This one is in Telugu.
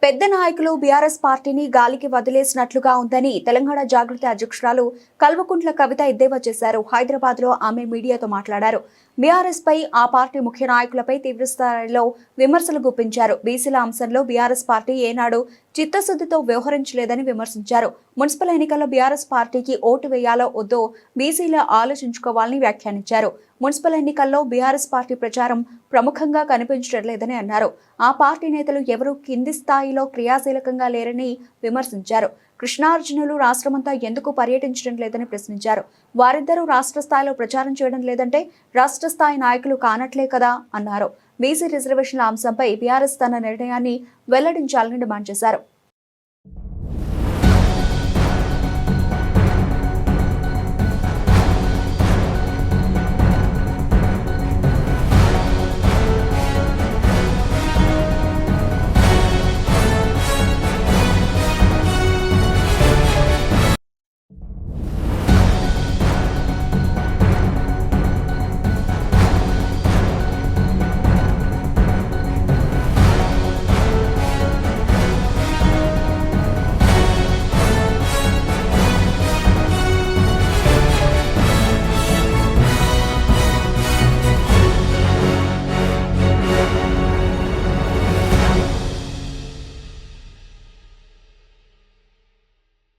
పెద్ద నాయకులు బీఆర్ఎస్ పార్టీని గాలికి వదిలేసినట్లుగా ఉందని తెలంగాణ జాగృతి అధ్యక్షురాలు కల్వకుంట్ల కవిత ఎద్దేవా చేశారు. హైదరాబాద్ లో ఆమె మీడియాతో మాట్లాడారు. బీఆర్ఎస్ పై ఆ పార్టీ ముఖ్య నాయకులపై తీవ్రస్థాయిలో విమర్శలు గుప్పించారు. బీసీల అంశంలో బీఆర్ఎస్ పార్టీ ఏనాడు చిత్తశుద్ధితో వ్యవహరించలేదని విమర్శించారు. మున్సిపల్ ఎన్నికల్లో బీఆర్ఎస్ పార్టీకి ఓటు వేయాలో వద్దో బీసీలు ఆలోచించుకోవాలని వ్యాఖ్యానించారు. మున్సిపల్ ఎన్నికల్లో బీఆర్ఎస్ పార్టీ ప్రచారం ప్రముఖంగా కనిపించడం లేదని అన్నారు. ఆ పార్టీ నేతలు ఎవరూ కింది స్థాయిలో క్రియాశీలకంగా లేరని విమర్శించారు. కృష్ణార్జునులు రాష్ట్రమంతా ఎందుకు పర్యటించడం లేదని ప్రశ్నించారు. వారిద్దరూ రాష్ట్ర స్థాయిలో ప్రచారం చేయడం లేదంటే రాష్ట్ర స్థాయి నాయకులు కానట్లే కదా అన్నారు. బీసీ రిజర్వేషన్ల అంశంపై బీఆర్ఎస్ తన నిర్ణయాన్ని వెల్లడించాలని డిమాండ్ చేశారు.